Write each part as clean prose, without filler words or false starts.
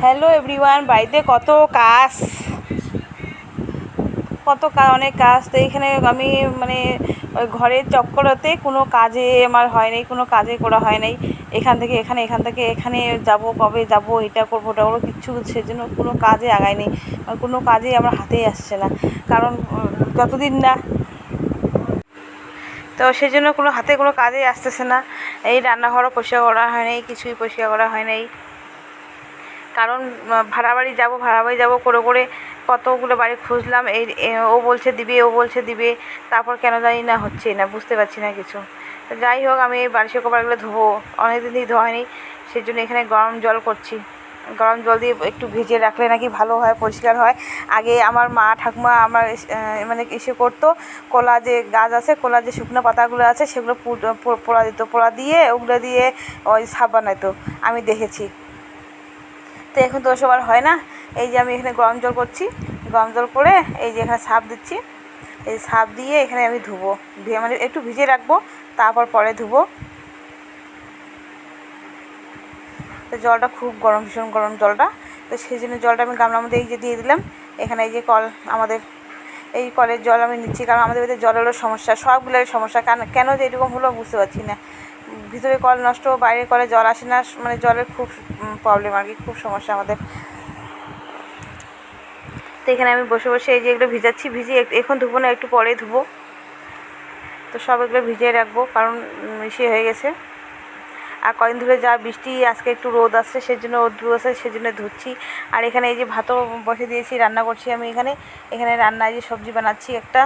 Hello everyone, বাড়িতে অনেক কাজ। তো এইখানে আমি মানে ওই ঘরের চক্করতে কোনো কাজে আমার হয় নাই, কোনো কাজে করা হয় নাই। এখান থেকে এখানে যাব, কবে যাব, এটা করবো ওটা করবো, কিচ্ছু সেজন্য কোনো কাজে আগায়নি। কোনো কাজেই আমার হাতেই আসছে না, কারণ যতদিন না, তো সেই জন্য কোনো হাতে কোনো কাজেই আসতেছে না। এই রান্নাঘরও পরিষ্কার করা হয় নাই, কিছুই পরিষ্কার করা হয় নাই। কারণ ভাড়া বাড়ি যাব করে করে কতগুলো বাড়ি খুঁজলাম। ও বলছে দিবে, তারপর কেন জানি না হচ্ছে না, বুঝতে পারছি না কিছু। তো যাই হোক, আমি এই বালিশের কভারগুলো ধোবো, অনেক দিন ধোয়া হয়নি, সেই জন্য এখানে গরম জল করছি। গরম জল দিয়ে একটু ভিজিয়ে রাখলে নাকি ভালো হয়, পরিষ্কার হয়। আগে আমার মা ঠাকুমা আমার মানে এসে করতো, কলা যে গাছ আছে, কলা যে শুকনো পাতাগুলো আছে সেগুলো পোড়া দিত, পোড়া দিয়ে ওগুলো দিয়ে ওই সাবান বানাতো, আমি দেখেছি। তো এখন তো ওসব আর হয় না। এই যে আমি এখানে গরম জল করছি, গরম জল করে এই যে এখানে সার্ফ দিচ্ছি, এই সার্ফ দিয়ে এখানে আমি ধুবো, মানে একটু ভিজিয়ে রাখবো, তারপর পরে ধুবো। তো জলটা খুব গরম, ভীষণ গরম জলটা। তো সেই জন্য জলটা আমি গামলার মধ্যে এই যে দিয়ে দিলাম। এখানে এই যে কল, আমাদের এই কলের জল আমি নিচ্ছি, কারণ আমাদের বাড়িতে জলেরও সমস্যা, সবগুলোর সমস্যা। কেন যে এরকম হলো বুঝতে পারছি না। ভিতরে কল নষ্ট, বাইরের কলে জল আসে না, মানে জলের খুব প্রবলেম আর কি, খুব সমস্যা আমাদের। তো এখানে আমি বসে বসে এই যে এগুলো ভিজিয়ে এখন ধুবো না, একটু পরে ধুবো। তো সব এগুলো ভিজিয়ে রাখবো, কারণ মিশিয়ে হয়ে গেছে। আর কদিন ধরে যা বৃষ্টি, আজকে একটু রোদ আসছে, সেজন্য রোদ্রু আসছে, সেজন্য ধুচ্ছি। আর এখানে এই যে ভাতও বসে দিয়েছি, রান্না করছি আমি এখানে রান্না, এই যে সবজি বানাচ্ছি একটা।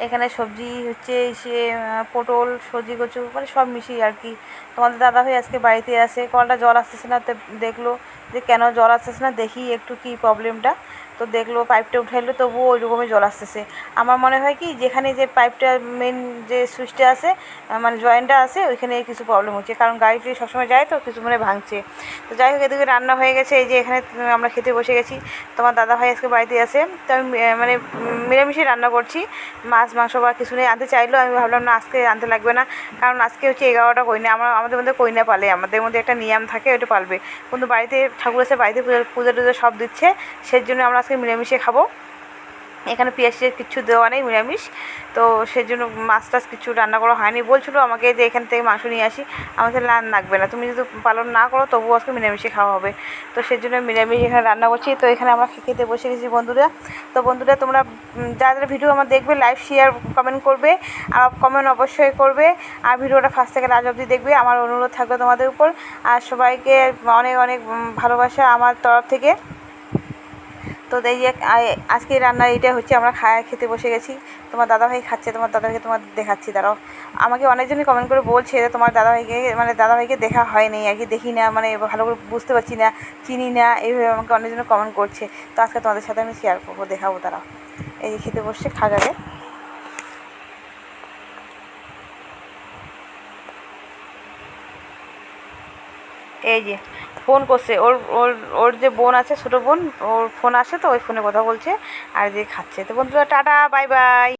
এখানে সবজি হচ্ছে সে পটল, সবজি কচু, মানে সব মিশিয়ে আর কি। তোমাদের দাদাভাই আজকে বাড়িতে আসে, কলটা জল আসতেছে না, তো দেখলো যে কেন জল আসতেছে না, দেখি একটু কী প্রবলেমটা। তো দেখলো পাইপটা উঠাইলো, তবুও ওই রকমই জল আসতেছে। আমার মনে হয় কি, যেখানে যে পাইপটা মেন যে সুইচটা আছে, মানে জয়েন্টটা আছে, ওইখানে কিছু প্রবলেম হচ্ছে, কারণ গাড়িটি সবসময় যায় তো কিছু মানে ভাঙছে। তো যাই হোক, এদিকে রান্না হয়ে গেছে, এই যে এখানে আমরা খেতে বসে গেছি। তোমার দাদাভাই আজকে বাড়িতে আসে, তো আমি মানে মিলেমিশে রান্না করছি। মাছ মাংস বা কিছু নেই, আনতে চাইলেও আমি ভাবলাম না, আজকে আনতে লাগবে না, কারণ আজকে হচ্ছে 11টা কইনা, আমাদের মধ্যে কইনা পালে, আমাদের মধ্যে একটা নিয়ম থাকে, ওইটা পালবে। কিন্তু বাড়িতে ঠাকুর আছে, বাড়িতে পুজো টুজো সব দিচ্ছে, সেই জন্য আমরা আজকে মিলেমিশে খাবো। এখানে পেঁয়াজ কিচ্ছু দেওয়া নেই, নিরামিষ। তো সেই জন্য মাছ টাছ কিছু রান্না করা হয়নি। বলছিলো আমাকে যে এখান থেকে মাংস নিয়ে আসি, আমাদের লাগবে না, তুমি যদি পালন না করো তবুও আজকে মিলেমিশে খাওয়া হবে। তো সেই জন্য মিলেমিশে এখানে রান্না করছি। তো এখানে আমরা খেতে বসে গেছি বন্ধুরা। তো বন্ধুরা, তোমরা যারা যারা ভিডিও আমার দেখবে, লাইক শেয়ার কমেন্ট করবে, আর কমেন্ট অবশ্যই করবে, আর ভিডিওটা ফার্স্ট থেকে লাস্ট অবধি দেখবে, আমার অনুরোধ থাকবে তোমাদের উপর। আর সবাইকে অনেক অনেক ভালোবাসা আমার তরফ থেকে। তো এই যে আজকে রান্না এইটা হচ্ছে, আমরা খেতে বসে গেছি। তোমার দাদাভাই খাচ্ছে, তোমার দাদাভাইকে তোমার দেখাচ্ছি, দাঁড়াও। আমাকে অনেকজনই কমেন্ট করে বলছে যে তোমার দাদাভাইকে, মানে দাদাভাইকে দেখা হয়নি আর কি, দেখি না, মানে ভালো করে বুঝতে পারছি না, চিনি না, এইভাবে আমাকে অনেকজন কমেন্ট করছে। তো আজকে তোমাদের সাথে আমি শেয়ার করবো, দেখাবো, দাঁড়াও। এই যে খেতে বসছে, খাওয়া যাবে। এই যে ফোন করছে, ওর ওর ওর যে বোন আছে, ছোটো বোন, ওর ফোন আসে, তো ওই ফোনে কথা বলছে, আর যে খাচ্ছে। তো বন্ধুরা, টাটা, বাই বাই।